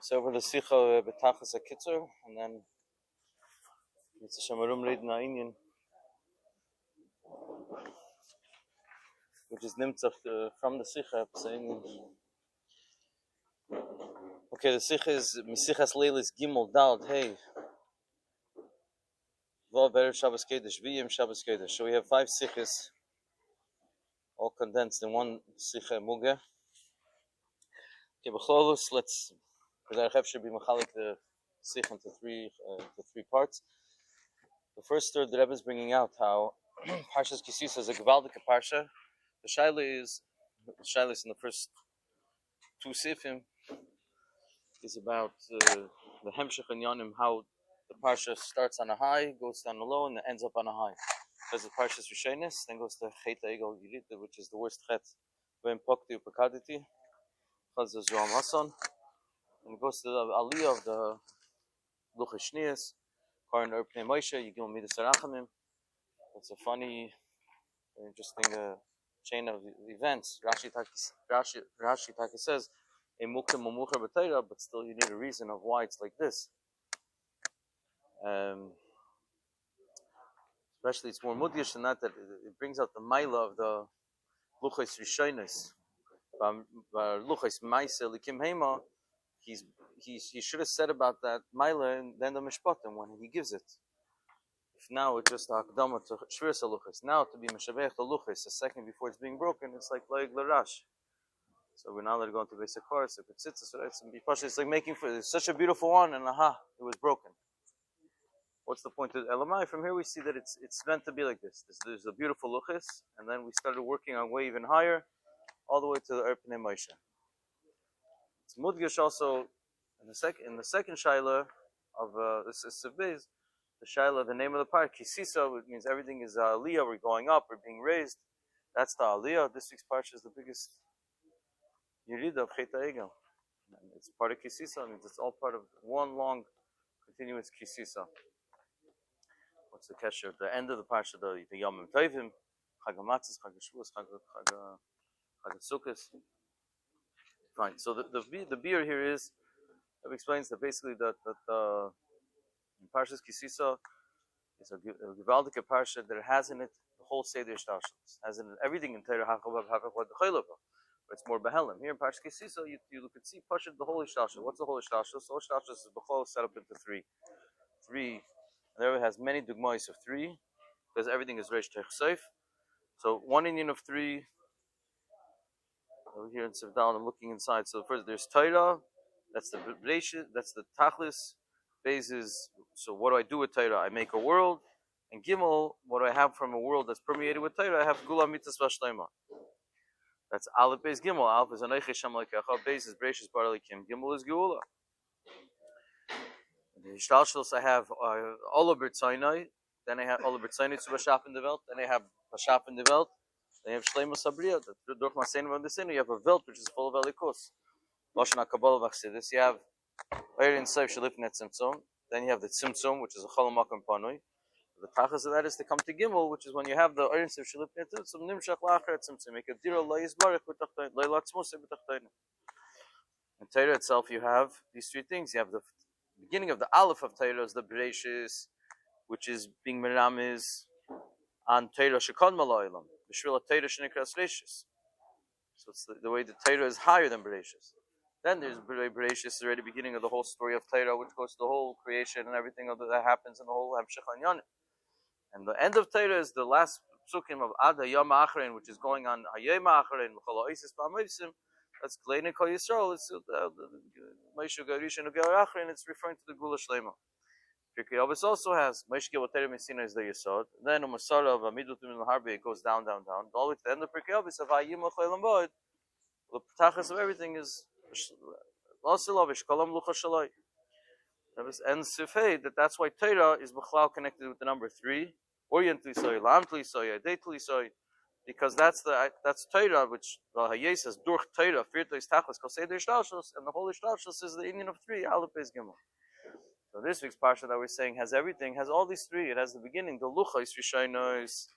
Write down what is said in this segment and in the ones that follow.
So over the Sicha betachas a kitzer, and then it's a shamarum read na inyan, which is nimtzach from the Sicha saying. Okay, the Sicha is Misichas Leilis Gimel Dal Hey. Vav Erev Shabbos Kodesh V'yim Shabbos Kodesh. So we have 5 Sichas, all condensed in one Sicha Muga. Okay, b'cholus, let's. Because our chef should be machalik the Sicha into three parts. The first third, the Rebbe is bringing out how Parshas Sisa is a gewaldige parsha. The shaila is in the first 2 sifim is about the hemshech and yanim, how the parsha starts on a high, goes down a low, and ends up on a high. There's the Parshas Rishonis, then goes to Chet Egel Yirita, which is the worst chet, when Pokti Upakaditi, Chaz Zoam Hasan, and it goes to the Aliyah of the Luchas Shnias, Karan Erpnei Moshe, Yigil Midas Arachamim. It's a funny, interesting chain of events. Rashi Taki says, a muktim umucher b'teira, but still you need a reason of why it's like this. Especially it's more mudyish than that it brings out the maila of the luchos rishonos. Luchos ma'ase likim hema, he should have said about that maila and then the mishpatim when he gives it. If now it's just akdama to shviras luchos, now to be meshavech the luchos a second before it's being broken, it's like loig l'rash. So we're not allowed to go into basic course. If it sits, it's like making for it's such a beautiful one, and it was broken. What's the point of Elamai? From here we see that it's meant to be like this. There's a beautiful luchis, and then we started working our way even higher, all the way to the Erpnei Moshe. It's mudgish also in the second shaila of this is Seviz, the shaila, the name of the part Sisa, which means everything is aliyah. We're going up, we're being raised. That's the aliyah. This week's parsha is the biggest Yerida of Chet Egel. It's part of Kisisa. Means it's all part of one long, continuous Kisisa. What's the kesher? The end of the parsha, the Yom Tovim, Chag HaMatzos, Chag HaShavuos, Chag HaSukkos. Fine. So the beer here is, it explains that basically that Parshas Kisisa is a gewaldige parsha that has in it the whole Seder Shtashlos, has in it everything in Torah HaChavav HaChavav HaChavav. It's more behelim. Here in Parshas Sisa, you could see Pashat the whole Ishtashlos. What's the whole Ishtashlos? The whole Ishtashlos is B'chol set up into three. And there it has many dugmais of 3, because everything is Reish Tech Seif. So one Indian of 3. Over here in Sivdal, I'm looking inside. So first there's Torah, that's the Breishit, that's the Tachlis. Beis is, so what do I do with Torah? I make a world. And Gimel, what do I have from a world that's permeated with Torah? I have Gula Mitzvah Shleima. That's Aleph Beis Gimel. Aleph is Aneiche Shem Lekecha. Beis is Breishis Bar Elikim. Gimel is Geula. The Ishtalshlos I have Ola B'Tzaynai. Then I have Ola B'Tzaynai to Bashaf in the Welt. Then I have Bashaf in the Welt. Then I have Shleima Sabriya. The Durch Masein of the Sin. You have a Welt which is full of Elikus. Lashon HaKabbalah V'Chassidus. You have Eirin Seif Shalifnet Tzimtzum. Then you have the Tzimtzum, which is a Cholam Makam Panui. The tachas of that is to come to Gimel, which is when you have the Eirin Seif Shalifnet Tzimtzum. Nimshach Lachar Tzimtzum. Make a Dira Lo Yizbarech B'Tachtoin. Lo Yilatzmus B'Tachtoin. In Torah itself, you have these 3 things. You have the beginning of the Aleph of Torah is the Bereshis, which is being Meramiz on Torah Shekon Malaylam. B'Shvil Torah Shenikras Reishis. So it's the way the Torah is higher than Bereshis. Then there's Bereshis, is already the beginning of the whole story of Torah, which goes to the whole creation and everything that happens in the whole Hamshech Anyanim. And the end of Torah is the last psukim of Ad Hayom Acharein, which is going on Hayom Acharein, L'chol Ha'osis Ba'amosim. That's Gleini Kol Yisrael. It's Moshe Garish and Ugal Acharein. It's referring to the Gula Shlema. Pirkei Avos also has Moshe Gil Torah Messina is the Yesod. Then Umasara of Amidutim in Harbe it goes down. All the way to the end of Pirkei Avos of Hayim L'chol Boed. The Tachas of everything is Lasilavish Kolam Lucha Shalai. And Sifei that's why Torah is B'chlal connected with the number 3. Orient Lisoy, Lam Lisoy, Deit Lisoy, because that's Torah, which the Hayy says Durch Torah, Firto is Tachlis, Kol Seder Ishtalshos, and the whole Ishtalshos is the Indian of 3, Aleph Beis Gimel. So this week's parsha that we're saying has everything, has all these 3. It has the beginning, the Luchos Rishonos.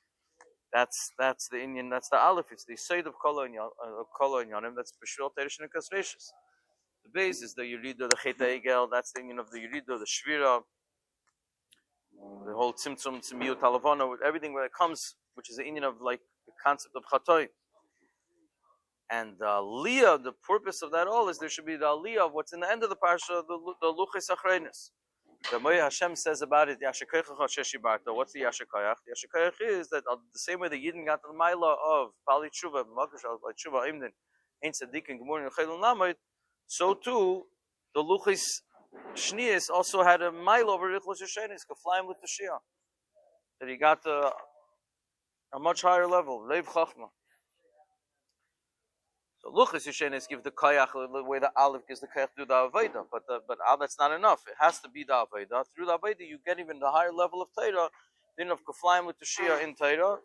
That's the Indian. That's the Aleph. It's the Seid of Kol and Yonim. That's B'Shvil Torah Shenikas Reishis. The base is the Yeridah, the Chet Egel. That's the union of the Yeridah, the Shvira, the whole Tzimtzum, Tzimiyut, Talavana, with everything where it comes, which is the union of like the concept of Chatoy. And the Aliyah, the purpose of that all is there should be the Aliyah of what's in the end of the Parsha, the Luchis Achreinis. The Moed Hashem says about it, Yashakayach Sheshibarta. What's the Yashakayach? The Yashakayach is that the same way the Yidden got the Maila of Bali Tshuva, Malchus, Tshuva, Imden, Ein Tzaddik, and Gemur, and Chelul Lamed, so too, the Luchis Shnias also had a Maila over Richlos Yeshenis, Kaflaim with the Shia. That he got a much higher level, Reiv Chachma. So Luchas Yeshenis give the Kayach the way the Aleph gives the Kayach through the Aveda, but that's not enough. It has to be the Aveda. Through the Aveda, you get even the higher level of Torah, then of Kaflaim with the Shia in Torah,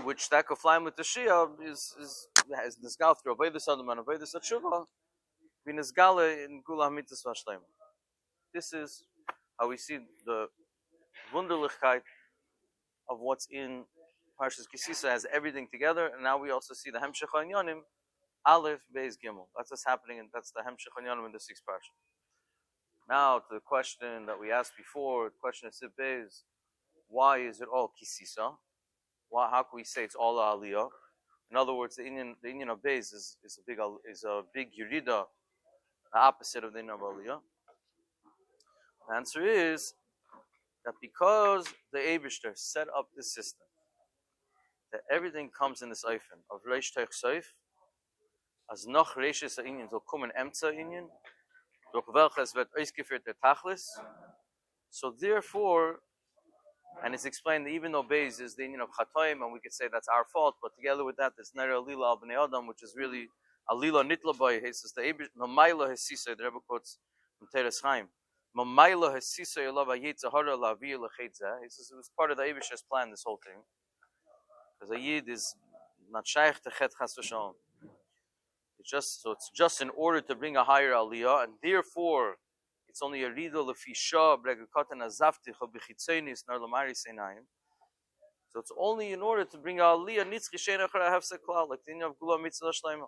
which that Kaflaim with the Shia is Nizgal through Aveda Sadam and Aveda Satshuva, be Nizgale in Gula Mitzvah Vashleim. This is how we see the Wunderlichkeit of what's in Parshas Sisa has everything together, and now we also see the Hemshech HaYonim, Aleph, Beis, Gimel. That's what's happening, and that's the Hemshech HaYonim in the 6th Parsha. Now to the question that we asked before, the question is Beis, why is it all Kisisa? How can we say it's all Aliyah? In other words, the Indian of Beis is a big Yerida, the opposite of the Indian of Aliyah. The answer is that because the Eibishter set up this system, that everything comes in this Eifen of Reish Teich Seif, as noch Reishes Inyan soll kommen Emza Inyan, durch welches wird ausgeführt der Tachlis. So therefore, and it's explained that even though Beis is the Inyan of Chatoim, and we could say that's our fault, but together with that, there's Nera Alila al Bnei Adam, which is really Alila Nitla Boy, he says the Ebish, Mamaila Hesisa, the Rebbe quotes from Teres Chaim, Mamaila Hesisa Yolava Yetzahara La Via Lechedza. He says it was part of the Ebish's plan, this whole thing. Because a Yid is not shaykh to Chet Chas V'Shalom. It's just in order to bring a higher Aliyah, and therefore it's only a Rido Lefisha Bregakatan Azafti Chabichitzenis Nar Lamari Seinayim. So it's only in order to bring a Aliyah Nitzchi Shein Achara Hefse Klal, like the Inyan of Gula Mitzvah Shleima.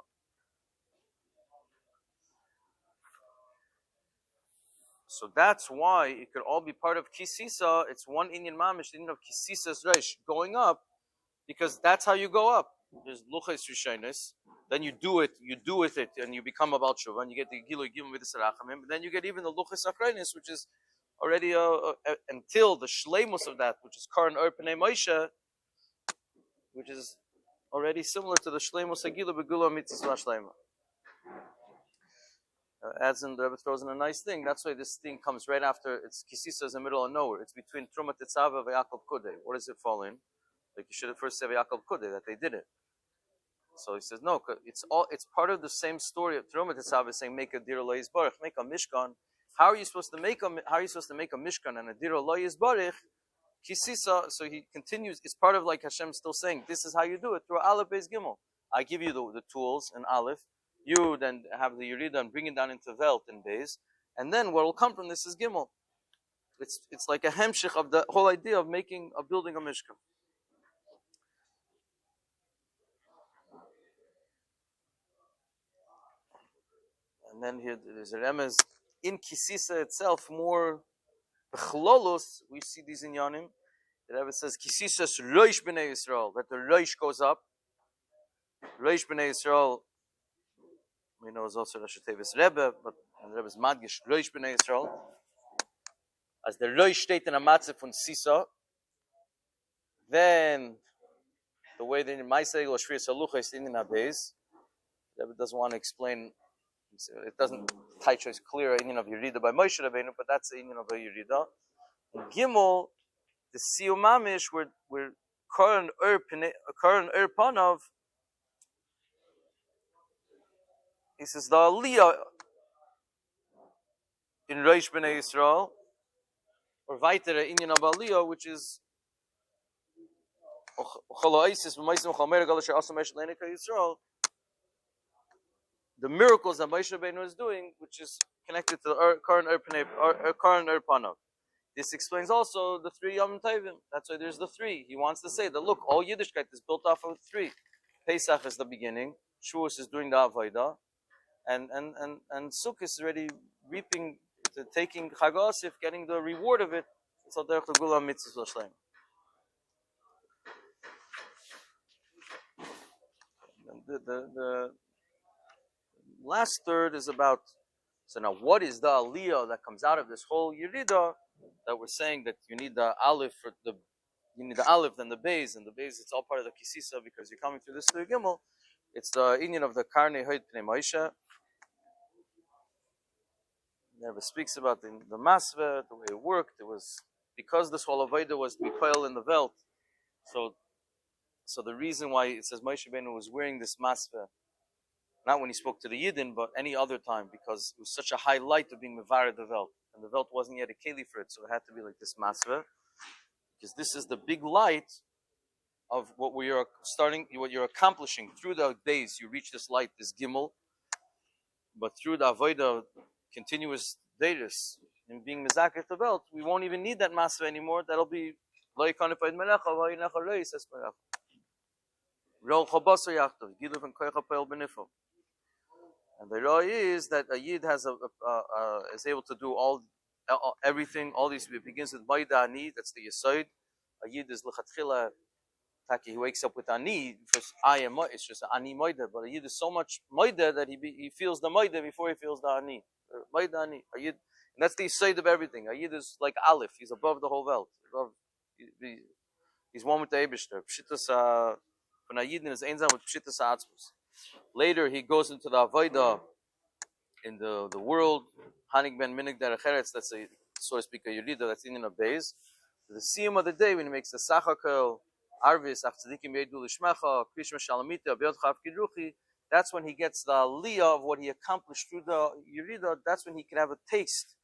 So that's why it could all be part of Kisisa. It's one Inyan Mamish, the Inyan of Kisisa's Reish, going up. Because that's how you go up. There's Luchais Rishainis, then you do it with it, and you become a Baal Tshuva, and you get the Gilu Gimel with the Sarachamim, but then you get even the Luchais Akrainis, which is already until the Shleimus of that, which is Karan Urpanei Moshe, which is already similar to the Shleimus Agilu Begula Mitzvah Shleima. Adds in, the Rebbe throws in a nice thing. That's why this thing comes right after. It's Kisisa is in the middle of nowhere. It's between Truma Tetzava and Ya'akov Kudei. Where does it fall in? Like you should have first said Ya'akov Kudei that they did it. So he says no. It's part of the same story of Truma Tetzava saying make a dir lo yisbarich, make a mishkan. How are you supposed to make a mishkan and a dir lo yisbarich? Kisisa. So he continues. It's part of like Hashem still saying this is how you do it through Aleph Beis Gimel. I give you the tools in Aleph. You then have the Yerida and bring it down into Velt in Beis, and then what will come from this is Gimel. It's like a hemshich of the whole idea of building a mishkan. And then here there's a remez in Kisisa itself, more b'chlolus, we see these in Yanim. The Rebbe says Kisisas Reish B'nei Yisrael, that the Reish goes up. Reish B'nei Yisrael, we know is also Rosh Tevis Rebbe, but and the Rebbe is Madgish Reish B'nei Yisrael. As the Reish state in a matzah from Sisa, then the way that in Ma'aseh or Shvir Salucha is in Abeis, the Rebbe doesn't want to explain. It doesn't Taicho is clear Indian of Yerida by Moshe Rabbeinu, but that's the Indian of a Yerida. In Gimel, the Siyumamish where Karan Ur Panav, he says the Aliyah in Reish B'nei Yisrael, or Vaitere Indian of Aliyah, which is the miracles that Moshe Rabbeinu is doing, which is connected to the Karan Ur Panav. This explains also the 3 Yom Tovim. That's why there's the 3. He wants to say that look, all Yiddishkeit is built off of 3. Pesach is the beginning, Shavuos is doing the avodah, and Sukkot is already reaping, taking Chag HaAsif, getting the reward of it. So derech the Gula mitzvah l'shleim. The last third is about, so now what is the aliyah that comes out of this whole Yerida that we're saying that you need the aleph for the, you need the aleph, then the beis, and the beis, it's all part of the kisisa because you're coming through this through Gimel. It's the Indian of the Karnei Hoid Pnei Moshe. Never speaks about the masve, the way it worked. It was because this whole avodah was to be coiled in the belt. So the reason why it says Moshe Rabbeinu was wearing this masve, not when he spoke to the Yidden, but any other time, because it was such a high light of being mevared the velt, and the velt wasn't yet a keli for it, so it had to be like this masve, because this is the big light of what you're accomplishing through the days. You reach this light, this gimel, but through the avodah, continuous days, and being mezakeh the velt, we won't even need that masve anymore. That'll be lo yikanifayid melecha v'yinecha reis es melecha. Rol chabaso yachtav giluv and koyach ha'poel benifo. And the Ra is that a Yid has is able to do everything, all these, it begins with Maida Ani, that's the Yesod. A Yid is L'chatchila, Taki, he wakes up with Ani, because I am, it's just Ani Maida, but a Yid is so much Maida that he feels the Maida before he feels the Ani. Maida Ani, a Yid, and that's the Yesod of everything. A Yid is like Aleph, he's above the whole world. He's one with the Eibishter. Pshitas, when a Yid is Einzam with Pshitas Atzmus. Later, he goes into the Avodah in the world. Hanik ben Minik Derecheretz, that's a, so to speak, a Yerida, that's in a base. The Siyum of the day, when he makes the Sachakel, Arvis, Ach Tzadikim Yedu Lishmecha, Krishma Shalamita, Abiot Chav Kidruchi, that's when he gets the aliyah of what he accomplished through the Yerida. That's when he can have a taste.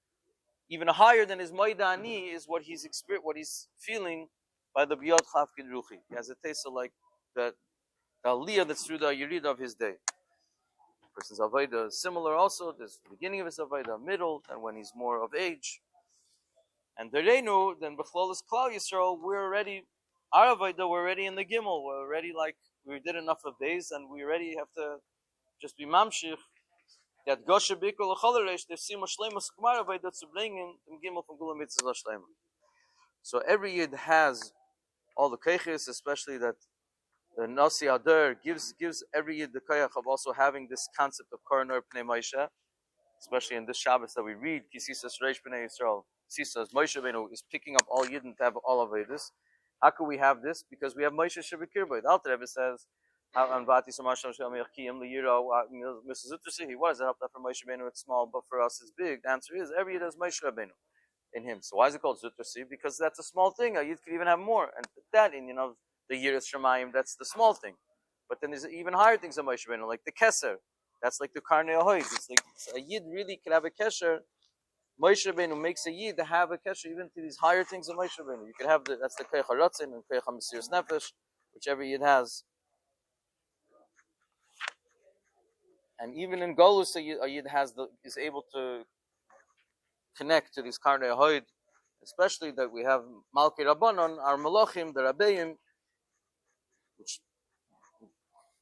Even higher than his Maida Ani is what he's feeling by the Abiot Chav Kidruchi. He has a taste of like that. The aliyah that's through the Yerida of his day. A person's avodah is similar also. There's the beginning of his avodah, middle, and when he's more of age. And Dereinu, then B'chlol is Klal Yisrael, our avodah, we're already in the Gimel. We're already like, we did enough of days, and we already have to just be mamshich. That Goshe Bikol L'chalaresh, the Sima Shlema Sukmar avodah to bring in the Gimel from Gula Mitzvah Shlema. So every Yid has all the keiches, especially that the Nasi Adar gives every Yid the koyach of also having this concept of Koranor Pnei Moshe, especially in this Shabbos that we read, Ki Sisas Reish Pnei Yisrael, Sisa, Moshe Rabbeinu is picking up all Yidden to have all of this. How can we have this? Because we have Moshe Shebekirba. The Alter Rebbe says, what does it help that for Moshe Rabbeinu it's small, but for us it's big? The answer is, every Yid has Moshe Rabbeinu in him. So why is it called Zutrasi? Because that's a small thing. A Yid could even have more. And that in, the Yiras Shemayim, that's the small thing. But then there's even higher things of Moshe Rabbeinu, like the Keser. That's like the Karnei Ahoid. It's like a Yid really can have a Kesher. Moshe Rabbeinu makes a Yid to have a Kesher even to these higher things of Moshe Rabbeinu. You can have that's the Koyach HaRatzin and Koyach HaMesiras Nefesh, which every Yid has. And even in Golus, a Yid is able to connect to these Karnei Ahoid, especially that we have Malkei Rabbanon, our Malachim, the Rabbeim, which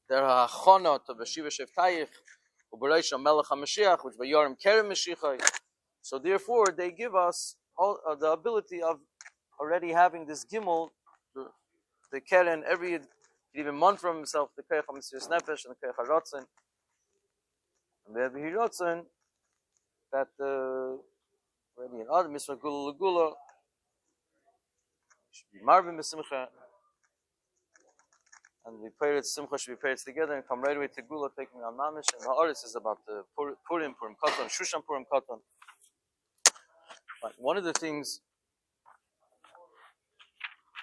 they're a chona to Veshiva Sheftayich, Ubereisha Melech HaMashiach, which Vayorim Kerem Mashiachai. So therefore, they give us all the ability of already having this gimel, the Keren, every even one from himself, the Koyach HaMesiras Nefesh and the Koyach HaRatzin. And the Rebbe Hirotzin, that already in Adam, Misra Gula L'Gula, should be Marvin B'Simcha, and we pray it, Simcha should be prayed together and come right away to Gula, taking on Mamish. And the artist is about the Purim Katan, Shushan Purim Katan. But one of the things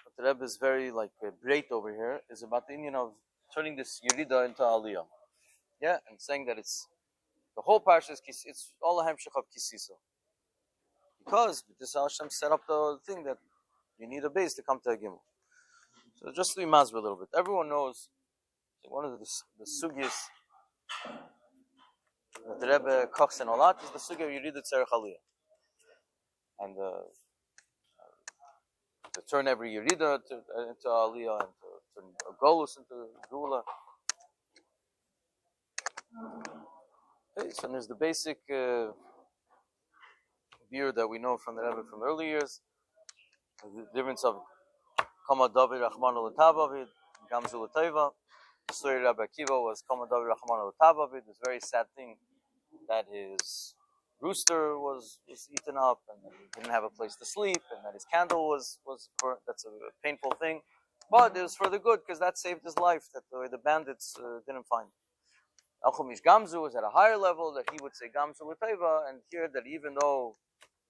that the Rebbe is very great over here is about the Indian of turning this Yerida into Aliyah. Yeah, and saying that it's the whole Parshas, it's all a Hemshech of Sisa. Because this Hashem set up the thing that you need a base to come to a Gimel. So just to be mazbeh a little bit. Everyone knows one of the sugyas that the Rebbe kochs in a lot is the sugya of Yerida Tzerech Aliyah. And to turn every Yerida into Aliyah and to turn a Golus into Gula. Okay, so there's the basic view that we know from the Rebbe from early years, the difference of Kama David Rahman al-Tabavid, Gamzu al-Taiva. The story of Rabbi Akiva was Kama David Rahman al-Tabavid. It was a very sad thing that his rooster was eaten up, and that he didn't have a place to sleep, and that his candle was burnt. That's a painful thing, but it was for the good because that saved his life. That the bandits didn't find. Al-Chumish Gamzu was at a higher level that he would say Gamzu l'Teiva, and here that even though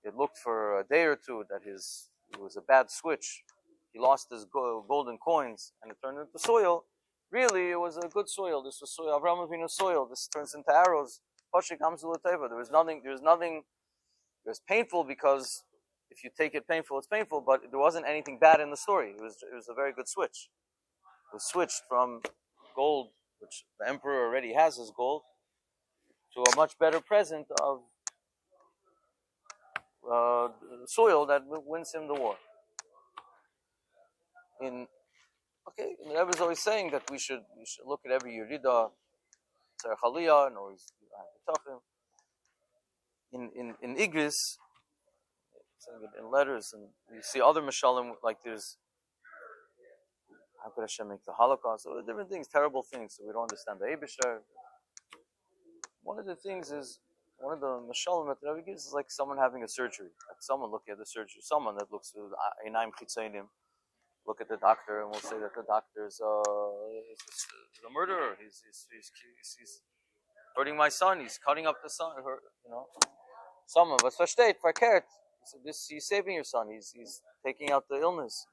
it looked for a day or two that it was a bad switch, he lost his golden coins and it turned into soil. Really, it was a good soil. This was soil, Avraham Avinu's soil. This turns into arrows. There was nothing. It was painful because if you take it painful, it's painful. But there wasn't anything bad in the story. It was a very good switch. It was switched from gold, which the emperor already has his gold, to a much better present of soil that wins him the war. The Rebbe is always saying that we should look at every Yerida, Tzarech Aliyah, and always in Igris, in letters, and you see other Mashalim, like there's how could Hashem make the Holocaust, or different things, terrible things, so we don't understand the Eibishter. One of the things is, one of the Mashalim that the Rebbe gives is like someone having a surgery, like someone looking at the surgery, someone that looks with Einaim Chitzainim, look at the doctor and we'll say that the doctor's a murderer. He's hurting my son. He's cutting up the son. Some of us versteht verkehrt. He's saving your son. He's taking out the illness.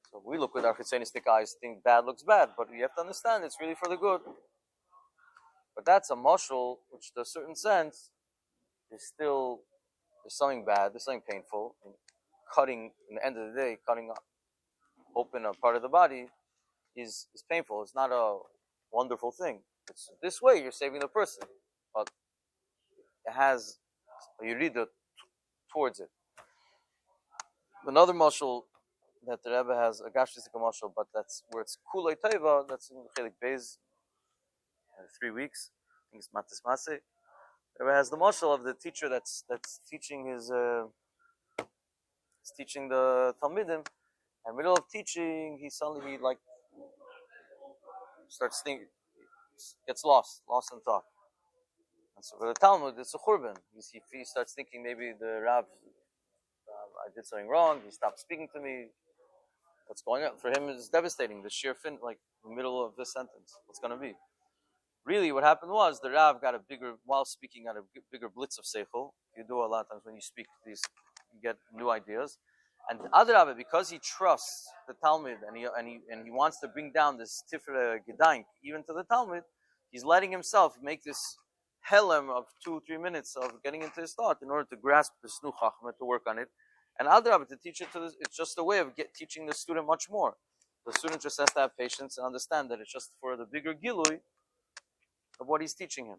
So we look with our chitzanistic eyes, think bad looks bad, but you have to understand it's really for the good. But that's a mashal, which to a certain sense there's something bad, there's something painful. Cutting, in the end of the day, cutting open a part of the body is painful. It's not a wonderful thing. It's this way you're saving the person, but it has a yurida towards it. Another mashal that the Rebbe has, a gashtisika mashal, but that's where it's kulei teiva. That's in Chelik Beis, 3 weeks. I think it's Matis Maseh. The Rebbe has the mashal of the teacher that's teaching his. He's teaching the Talmidim, and in the middle of teaching, he suddenly starts thinking, gets lost in thought. And so for the Talmud, it's a churban. He starts thinking maybe the Rav, I did something wrong. He stopped speaking to me. What's going on? For him, it's devastating. The sheer fin, like in the middle of this sentence, what's going to be? Really, what happened was the Rav got while speaking, got a bigger blitz of seichel. You do a lot of times when you speak these. You get new ideas, and Adrabah, because he trusts the Talmud and he wants to bring down this tifre gedank even to the Talmud, he's letting himself make this helem of 2-3 minutes of getting into his thought in order to grasp the snu chachma, to work on it, and Adrabah, to teach it it's just a way of teaching the student much more. The student just has to have patience and understand that it's just for the bigger gilui of what he's teaching him.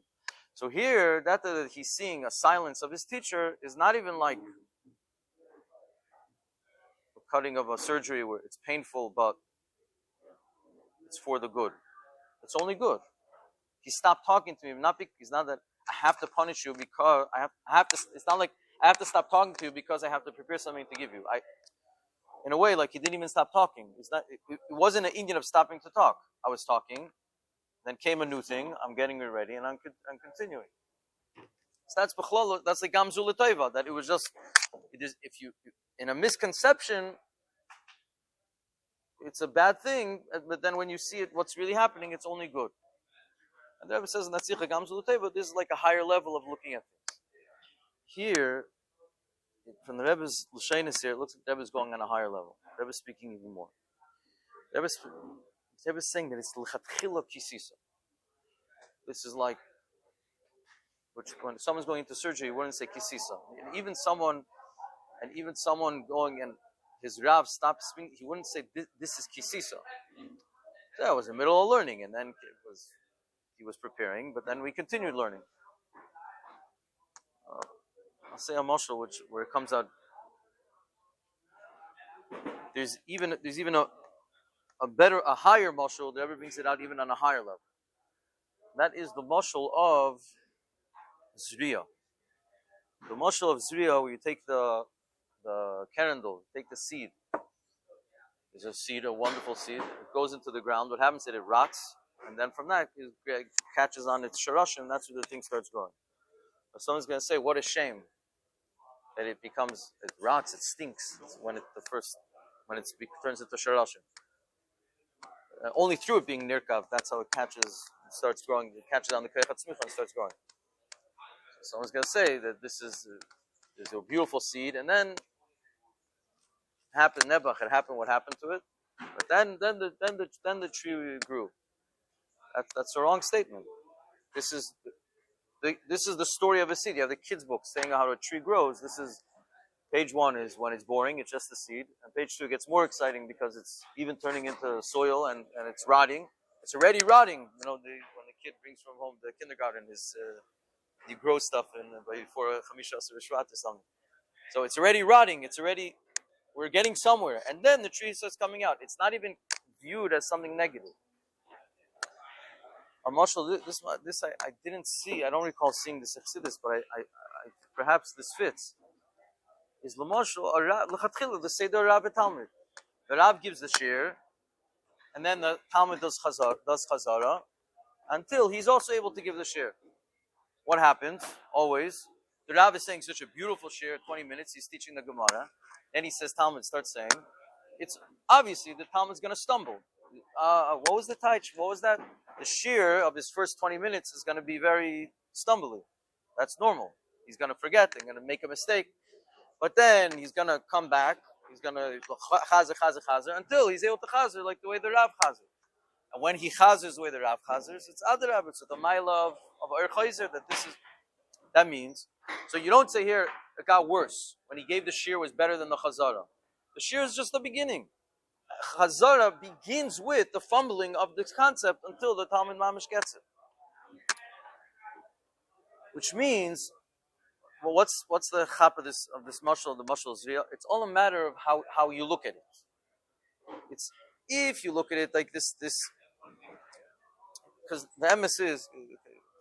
So here, that he's seeing a silence of his teacher is not even like cutting of a surgery where it's painful, but it's for the good. It's only good. He stopped talking to me. It's not that I have to punish you because I have to. It's not like I have to stop talking to you because I have to prepare something to give you. In a way, like he didn't even stop talking. It wasn't an Indian of stopping to talk. I was talking, then came a new thing. I'm getting it ready, and I'm continuing. So that's like Gamzu l'Teiva. That it was just. If you in a misconception, it's a bad thing, but then when you see it, what's really happening, it's only good. And the Rebbe says in Natzicha Gamzu l'Teiva, this is like a higher level of looking at things. Here, from the Rebbe's L'Shainis here, it looks like the Rebbe is going on a higher level. The Rebbe is speaking even more. The Rebbe is saying that it's l'chatchila kisisa. This is like, which when someone's going into surgery, you wouldn't say kisisa. And even someone going and his Rav stopped speaking, he wouldn't say this is kisisa. So I was in the middle of learning, and then he was preparing, but then we continued learning. I'll say a mashal where it comes out. There's even a higher mashal that ever brings it out even on a higher level. That is the mashal of Zriya. The mashal of Zriya, where you take the kerendel, take the seed. There's a seed, a wonderful seed. It goes into the ground. What happens is it rots, and then from that it catches on its sharashim, and that's where the thing starts growing. But someone's going to say, "What a shame that it rots, it stinks when it turns into sharashim." Only through it being nirkav, that's how it starts growing. It catches on the koyach hatzmicha and starts growing. So someone's going to say that this is a beautiful seed, and then happened Nebuch. It happened what happened to it, but then the tree grew. That's a wrong statement. This is the story of a seed. You have the kids' book saying how a tree grows. This is page 1 is when it's boring, it's just a seed, and page 2 gets more exciting because it's even turning into soil and it's rotting. It's already rotting. When the kid brings from home the kindergarten, he grows stuff before Chamisha or Shvat or something. So it's already rotting. We're getting somewhere, and then the tree starts coming out. It's not even viewed as something negative. Marshall, this I didn't see. I don't recall seeing this Exodus, but I perhaps this fits. Is L'Marshall the Seder Rav Talmud? The Rav gives the shir, and then the Talmud does chazara until he's also able to give the shir. What happens? Always, the Rav is saying such a beautiful shir, 20 minutes. He's teaching the Gemara, and he says Talmud starts saying, it's obviously the Talmud's going to stumble. What was the taich? What was that? The shir of his first 20 minutes is going to be very stumbly. That's normal. He's going to forget. They're going to make a mistake. But then he's going to come back. He's going to chazer until he's able to chazer like the way the Rav chazer. And when he chazers the way the Rav chazers, it's other rabbis. So the mila of Chazer that means. So you don't say here it got worse. When he gave the shir was better than the chazara. The shir is just the beginning. Chazara begins with the fumbling of this concept until the Talmud Mamish gets it. Which means, well, what's the chap of this mashal? The mashal is real. It's all a matter of how you look at it. It's if you look at it like this, because the MS is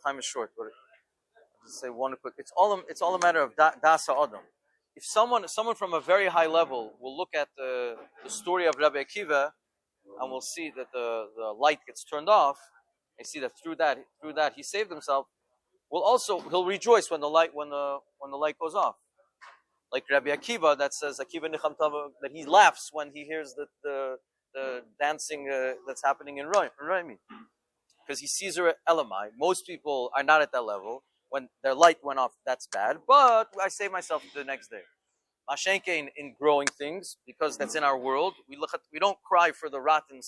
time is short, but I'll just say one quick. It's all a matter of dasa adam. If someone from a very high level will look at the story of Rabbi Akiva, and will see that the light gets turned off, and see that through that he saved himself. He'll rejoice when the light goes off, like Rabbi Akiva that says Akiva Nicham Tava, that he laughs when he hears the dancing that's happening in Raimi, because he sees her Elamai. Most people are not at that level. When their light went off, that's bad. But I save myself the next day. Mashenke in growing things, because that's in our world. We don't cry for the rotten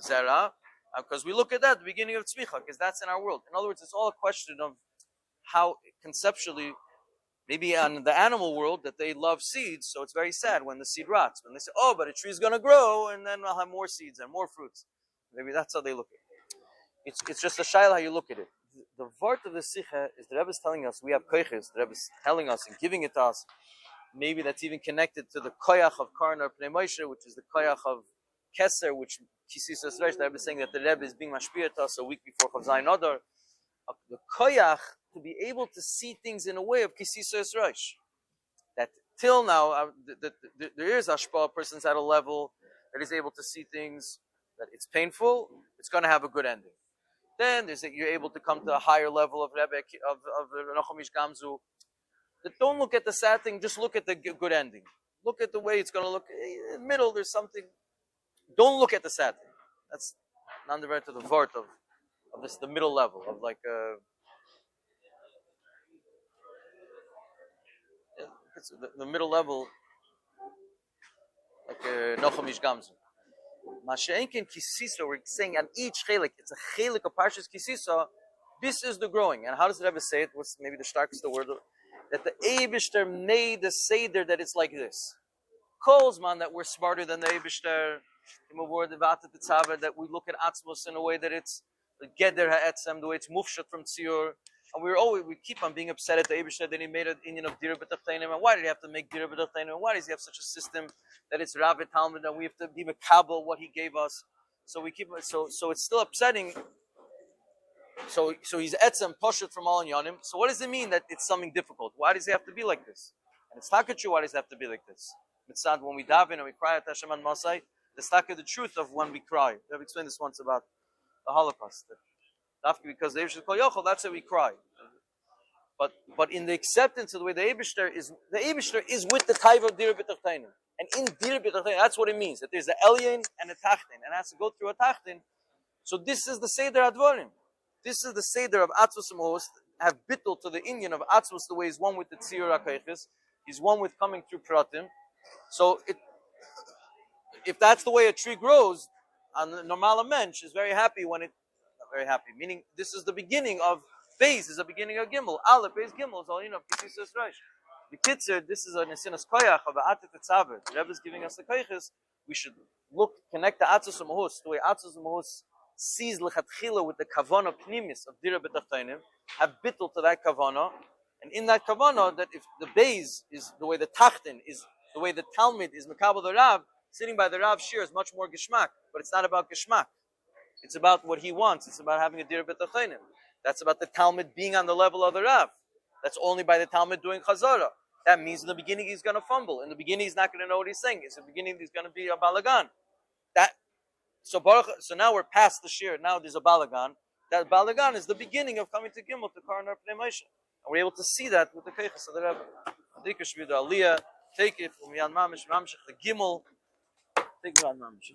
zera. Because we look at that at the beginning of tzmicha, because that's in our world. In other words, it's all a question of how conceptually, maybe on the animal world, that they love seeds, so it's very sad when the seed rots. When they say, oh, but a tree's going to grow, and then I'll have more seeds and more fruits. Maybe that's how they look at it. It's just a shayla how you look at it. The vart of the Sikha is the Rebbe is telling us we have koiches. The Rebbe is telling us and giving it to us. Maybe that's even connected to the koyach of Karnar Pnei Moshe, which is the koyach of Keser, which Kisisa Sresh, the Rebbe is saying that the Rebbe is being mashpiyah to us a week before Chav Zayin Adar. The koyach to be able to see things in a way of Kisisa Sresh. That till now, there is ashpa, a person's at a level that is able to see things, that it's painful, it's going to have a good ending. Then you're able to come to a higher level of Rebbe of Nochomish Gamzu. Don't look at the sad thing, just look at the good ending. Look at the way it's going to look. In the middle, there's something. Don't look at the sad thing. That's not the right to the vort of this, the middle level of like it's the middle level, like Nochomish Gamzu. Masha'enkin Kisisa, we're saying on each chelik, it's a chelik of Parshas Kisisa, this is the growing. And how does it ever say it? What's maybe the starkest the word? That the Eibishter made the Seder that it's like this. Kolzman, that we're smarter than the Eibishter, that we look at Atzmos in a way that it's the Geder Ha'etzem, the way it's Mufshat from Tzior. And we keep on being upset at the Eibishter that he made an Indian of Dira B'Tachleinim. And why did he have to make Dira B'Tachleinim? And why does he have such a system that it's Rav Talmud and we have to be Mekabel what he gave us? So we keep so it's still upsetting So he's etzem poshet from all inyanim. So what does it mean that it's something difficult? Why does it have to be like this? And it's taka true. Why does it have to be like this? Mitzad, when we daven and we cry at Hashem and Masai, it's taka the truth of when we cry. I've explained this once about the Holocaust. Because the Eibishter Kol Yochel, that's why we cry. But in the acceptance of the way the Eibishter is with the taiva of Dir B'Tachtonim. And in Dir B'Tachtonim, that's what it means, that there's the Elyon and the Tachtin, and it has to go through a Tachtin. So this is the Seder Advarim. This is the Seder of Atzvus Mohos, have bittul to the Inyan of Atzvus, the way he's one with the Tzir HaKaychis, he's one with coming through Pratim. So if that's the way a tree grows, a normal mensch is very happy when not very happy, meaning this is the beginning of Beis, is the beginning of Gimel. Aleph, Beis, Gimel is all you know, Kisisas Reish. The Kitzer, this is a Nesinas Koyach of Atit Etzaver. The Rebbe is giving us the Koyches. We should connect the Atzvus Mohos, the way Atzvus Mohos sees lechatchila with the kavana pnimis of Dira B'Tachtonim, have bittul to that kavana, and in that kavana, that if the Beis is the way the Tachtin is, the way the Talmud is Mekabel the Rav, sitting by the Rav Shiur is much more geshmak, but it's not about geshmak. It's about what he wants. It's about having a Dira B'Tachtonim. That's about the Talmud being on the level of the Rav. That's only by the Talmud doing chazara. That means in the beginning he's going to fumble. In the beginning he's not going to know what he's saying. In the beginning he's going to be a balagan. So now we're past the Shiur. Now there's a balagan. That balagan is the beginning of coming to Gimel, to Karnar Pnei Moshe. And we're able to see that with the Keiches of the Rebbe. Adika should be the Aliyah. Take it from Yan Mamish, Mamshech, the Gimel. Take it on Mamish.